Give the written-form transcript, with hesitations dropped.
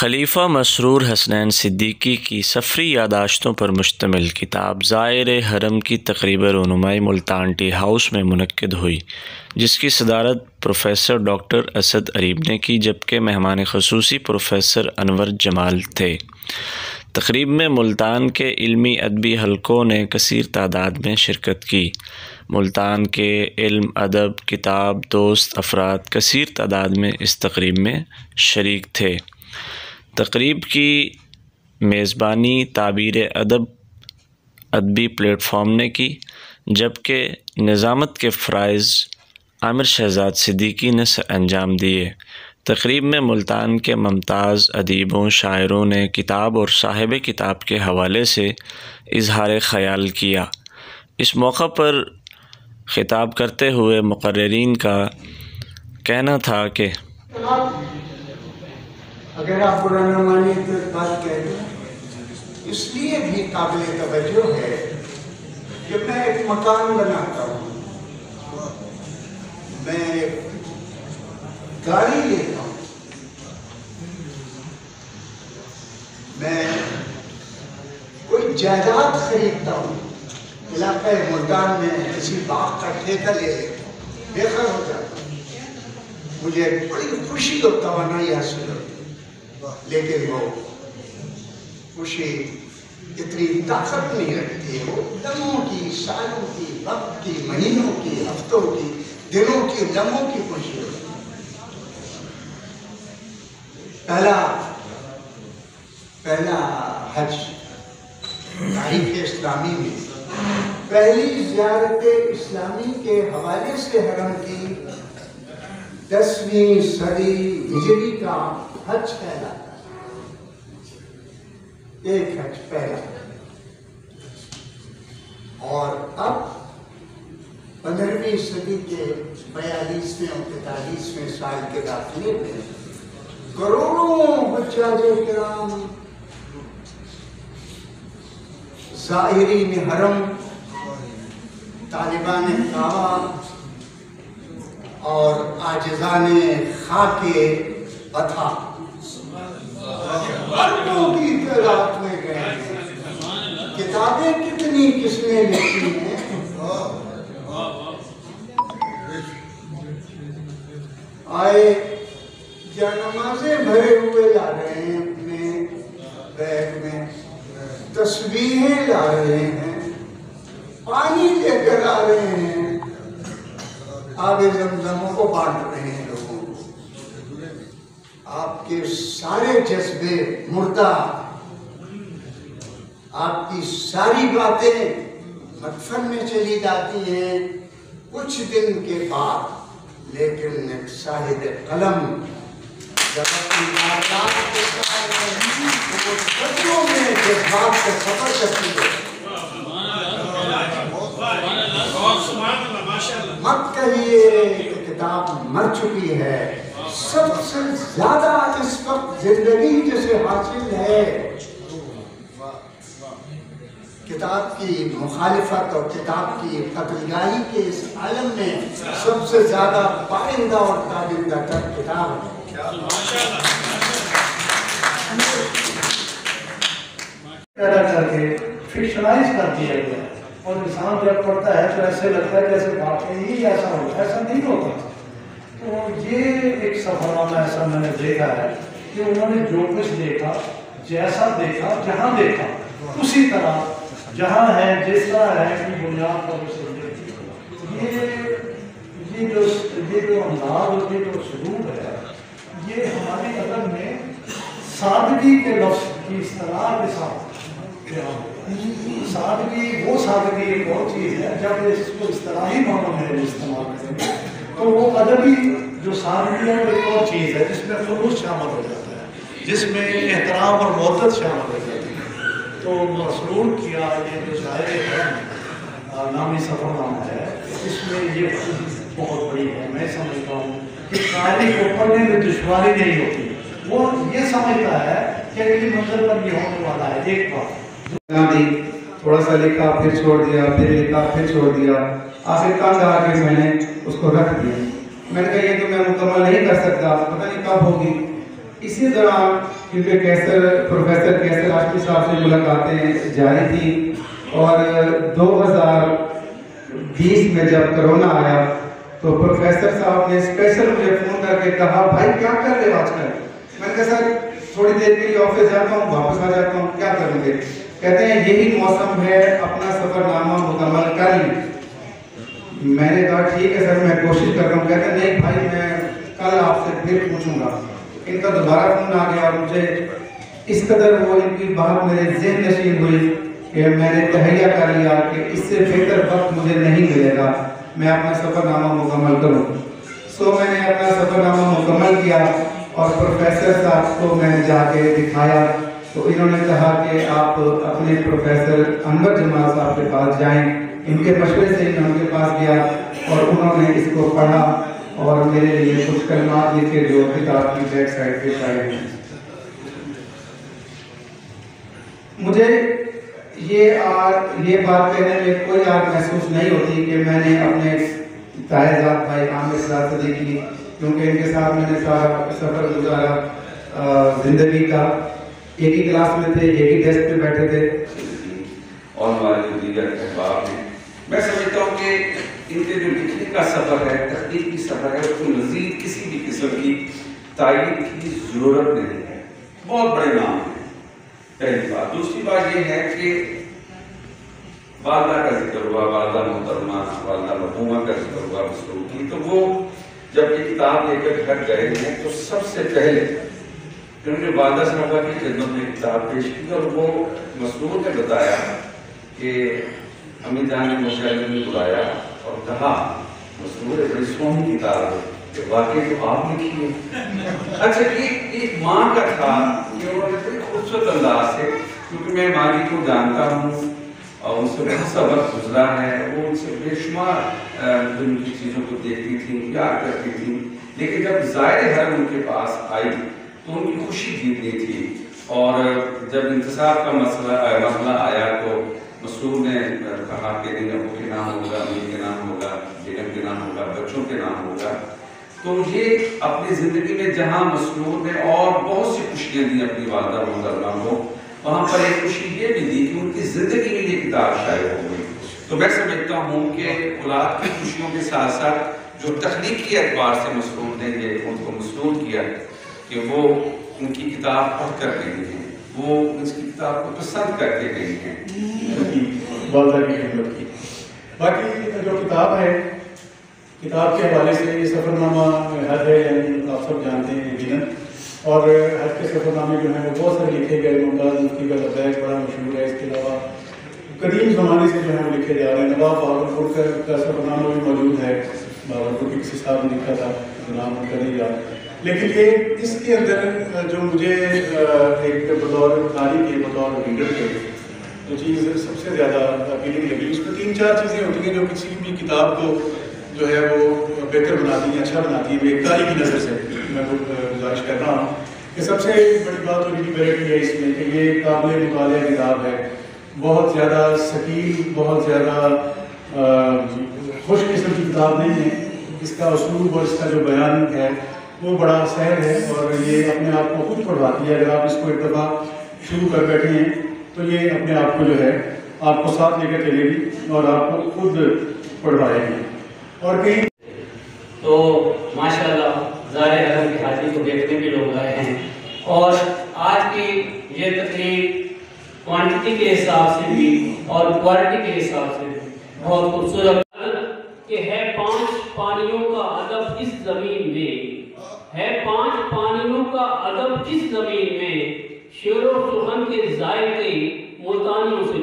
خلیفہ مسرور حسنین صدیقی کی سفری یادداشتوں پر مشتمل کتاب زائر حرم کی تقریب رونمائی ملتان ٹی ہاؤس میں منعقد ہوئی، جس کی صدارت پروفیسر ڈاکٹر اسد اریب نے کی، جبکہ مہمان خصوصی پروفیسر انور جمال تھے۔ تقریب میں ملتان کے علمی ادبی حلقوں نے کثیر تعداد میں شرکت کی۔ ملتان کے علم، ادب، کتاب دوست افراد کثیر تعداد میں اس تقریب میں شریک تھے۔ تقریب کی میزبانی تعبیر ادب ادبی پلیٹ فارم نے کی، جبکہ نظامت کے فرائض عامر شہزاد صدیقی نے انجام دیے۔ تقریب میں ملتان کے ممتاز ادیبوں، شاعروں نے کتاب اور صاحب کتاب کے حوالے سے اظہار خیال کیا۔ اس موقع پر خطاب کرتے ہوئے مقررین کا کہنا تھا کہ اگر آپ قرآن مانی تو بات کہہ دیں، اس لیے بھی قابل توجہ ہے کہ میں ایک مکان بناتا ہوں، میں ایک گاڑی لیتا ہوں، میں کوئی جائیداد خریدتا ہوں، علاقہ ملتان میں کسی باغ کا ٹھیکہ لے لیتا ہوں، بے خیر ہو جاتا ہوں، مجھے بڑی خوشی اور توانائی حاصل ہوتی ہے، لیکن وہ خوشی اتنی طاقت نہیں رکھتی ہے، وہ لمحوں کی، سالوں کی، وقت کی، مہینوں کی، ہفتوں کی، دنوں کی، لمحوں کی خوشی ہوتی ہے۔ پہلا حج تاریخ اسلامی میں پہلی زیارت اسلامی کے حوالے سے حرم کی 10ویں صدی ہجری کا حج کہلاتا ہے، ایک حج پہلا، اور اب 15ویں صدی کے 42ویں اور 43ویں سال کے داخلے میں کروڑوں حجاج کرام، زائرین حرم، طالبان کعبہ اور عاجزان خاک عطا اربوں کی تعداد میں گئے ہیں۔ کتابیں کتنی کس نے لکھی ہیں، آئے جانمازیں بھرے ہوئے لا رہے ہیں، اپنے بیگ میں تسبیحیں لا رہے ہیں، پانی لے کر آ رہے ہیں، آب زمزموں کو بانٹ رہے ہیں لوگوں کو۔ آپ کے سارے جذبے مردہ، آپ کی ساری باتیں مدفن میں چلی جاتی ہیں کچھ دن کے بعد، لیکن ایک صاحب قلم جب اپنی باتات کے ساتھ وہ صدیوں میں جذبات کا سفر کرتی ہے، مت کہیے کہ کتاب مر چکی ہے، سب سے زیادہ اس وقت زندگی جسے حاصل ہے کتاب کی مخالفت اور کتاب کی قتلگاہی کے اس عالم میں سب سے زیادہ پائندہ اور تابندہ تر کتاب ہے۔ پیدا کر کے فکشنائز کر دیا گیا، اور انسان جب پڑھتا ہے تو ایسے لگتا ہے جیسے واقعی ہی ایسا ہوتا ہے، ایسا نہیں ہوتا۔ تو یہ ایک سفر نامہ ایسا میں نے دیکھا ہے کہ انہوں نے جو کچھ دیکھا، جیسا دیکھا، جہاں دیکھا اسی طرح جہاں ہے جس طرح ہے کی بنیاد پر اسے یہ جو انداز اور یہ جو اسلوب ہے، یہ ہماری ادب میں سادگی کے لفظ کی اصطلاح کے ساتھ، سادگی وہ سادگی ایک اور چیز ہے، جب اس کو اصطلاحی معنوں میں استعمال کریں گے تو وہ ادبی جو سادگی ہے وہ ایک اور چیز ہے جس میں خلوص شامل ہو جاتا ہے، جس میں احترام اور محبت شامل ہو جاتی ہے۔ تو مسرور کیا یہ جو ظاہر حرم نامی سفر نامہ ہے، اس میں یہ بہت بڑی ہے۔ میں سمجھتا ہوں کہ قاری کو پڑھنے میں دشواری نہیں ہوتی، وہ یہ سمجھتا ہے کہ اگلی منزل پر یہ ہونے والا ہے۔ ایک بات تھوڑا سا لکھا پھر چھوڑ دیا، پھر لکھا پھر چھوڑ دیا، آخر کہاں جا کے میں نے اس کو رکھ دیا۔ میں نے کہا یہ تو میں مکمل نہیں کر سکتا، پتہ نہیں کب ہوگی، اسی دوران کیونکہ پروفیسر کیسر ہاشمی صاحب سے ملاقاتیں جاری تھیں، اور 2020 میں جب کرونا آیا تو پروفیسر صاحب نے اسپیشل مجھے فون کر کے کہا بھائی کیا کر رہے ہو آج کل؟ میں نے کہا سر تھوڑی دیر کے لیے آفس جاتا ہوں واپس آ جاتا ہوں، کیا کریں گے؟ کہتے ہیں یہی موسم ہے، اپنا سفر نامہ مکمل کر لیں۔ میں نے کہا ٹھیک ہے سر میں کوشش کر رہا ہوں۔ کہتے ہیں نہیں بھائی میں کل آپ سے پھر پوچھوں گا۔ ان کا دوبارہ فون آ گیا اور مجھے اس قدر وہ ان کی بات میرے ذہن نشین ہوئی کہ میں نے تہیہ کر لیا کہ اس سے بہتر وقت مجھے نہیں ملے گا، میں اپنا سفر نامہ مکمل کروں۔ میں نے اپنا سفر نامہ مکمل کیا اور پروفیسر صاحب کو میں نے جا کے دکھایا تو انہوں نے کہا کہ آپ اپنے پروفیسر انور جمال صاحب کے پاس جائیں۔ ان کے مشورے سے میں ان کے پاس گیا اور انہوں نے اس کو پڑھا اور میرے لیے کچھ کلمات لکھے جو کتاب کی بیک سائڈ پہ شائع ہیں۔ مجھے یہ بات کہنے میں کوئی آگ محسوس نہیں ہوتی کہ میں نے اپنے تائزات بھائی عامر صاحب صدیقی، کیونکہ ان کے ساتھ میں نے سارا سفر گزارا زندگی کا، ایک ہی کلاس میں تھے، ایک ہی ڈیسک پہ بیٹھے تھے، اور ہمارے جو دیگر احباب ہیں، میں سمجھتا ہوں کہ ان کے جو لکھنے کا سفر ہے، تحقیقی سفر ہے، اس کو مزید کسی بھی قسم کی تائید کی ضرورت نہیں ہے۔ بہت بڑے نام ہیں، پہلی بات۔ دوسری بات یہ ہے کہ والدہ کا ذکر ہوا، والدہ محترمہ، والدہ مرحومہ کا ذکر ہوا مسرور کی، تو وہ جب یہ کتاب لے کر گھر گئے ہیں تو سب سے پہلے انہوں نے والدہ صاحبہ کی خدمت میں کتاب پیش کی اور وہ مسرور نے بتایا کہ امی جان نے مجھے بلایا اور کہا مسرور بڑی سونی کتاب ہے کہ واقعی تو آپ لکھی ہے۔ اچھا یہ ایک ماں کا تھا کہ انہوں نے بڑی خوبصورت انداز سے، کیونکہ میں ماں جی کو جانتا ہوں اور ان سے بہت سا وقت گزرا ہے، وہ ان سے بے شمار ان کی چیزوں کو دیکھتی تھیں، پیار کرتی تھیں، لیکن جب زائر حرم ان کے پاس آئی تو ان کی خوشی جیتنی تھی، اور جب انتصاب کا مسئلہ آیا تو مسرور نے کہا کہ نہیں ابو کے نام ہوگا، امی کے نام ہوگا، بیگم کے نام ہوگا، بچوں کے نام ہوگا۔ تو یہ اپنی زندگی میں جہاں مسرور نے اور بہت سی خوشیاں دی اپنی والدہ محترمہ کو، وہاں پر ایک خوشی یہ بھی دی کہ ان کی زندگی میں یہ کتاب شائع ہو گئی۔ تو میں سمجھتا ہوں کہ اولاد کی خوشیوں کے ساتھ ساتھ جو تخلیقی اعتبار سے مسرور نے یہ ان کو مسرور کیا کہ وہ ان کی کتاب پڑھ کر گئی ہیں، وہ اس کی کتاب کو پسند کر کے گئی ہیں، والدہ کی خدمت کی۔ باقی جو کتاب ہے، کتاب کے حوالے سے یہ سفر نامہ حج ہے، یعنی آپ سب جانتے ہیں یقیناً، اور حج کے سفر نامے جو ہیں وہ بہت سارے لکھے گئے، ممتاز مفتی کا لبیک بڑا مشہور ہے، اس کے علاوہ قدیم زمانے سے جو ہے وہ لکھے جا رہے ہیں۔ نواب بہاولپور کا سفر نامہ بھی موجود ہے، بہاولپور کے کسی صاحب نے لکھا تھا، نام ان کا نہیں یاد، لیکن یہ اس کے اندر جو مجھے ایک بطور قاری کے، بطور ریڈر کے جو چیز سب سے زیادہ اپیلنگ لگی، اس میں 3-4 چیزیں ہوتی ہیں جو کسی بھی کتاب کو جو ہے وہ بہتر بناتی ہیں، اچھا بناتی ہیں۔ ایک قاری کی نظر سے میں وہ گزارش کر رہا ہوں کہ سب سے بڑی بات تو ریڈیبلٹی ہے اس میں کہ یہ قابل مطالعہ کتاب ہے، بہت زیادہ ثقیل، بہت زیادہ خوش قسم کی کتاب نہیں ہے، اس کا اسلوب اور اس کا جو بیان ہے وہ بڑا سہل ہے اور یہ اپنے آپ کو خود پڑھواتی ہے۔ اگر آپ اس کو ایک دفعہ شروع کر بیٹھے ہیں تو یہ اپنے آپ کو جو ہے آپ کو ساتھ لے کر چلے گی اور آپ کو خود پڑھوائے گی۔ اور کہیں تو ماشاءاللہ زائر حرم کے حاجی کو دیکھنے بھی لوگ آئے ہیں، اور آج کی یہ تقریب کوانٹٹی کے حساب سے بھی اور کوالٹی کے حساب سے بھی بہت خوبصورت کہ ہے 5 پانیوں کا ادب اس زمین میں، ہے 5 پانیوں کا ادب اس زمین میں، شعر و سخن کے ذائقے ملتانیوں سے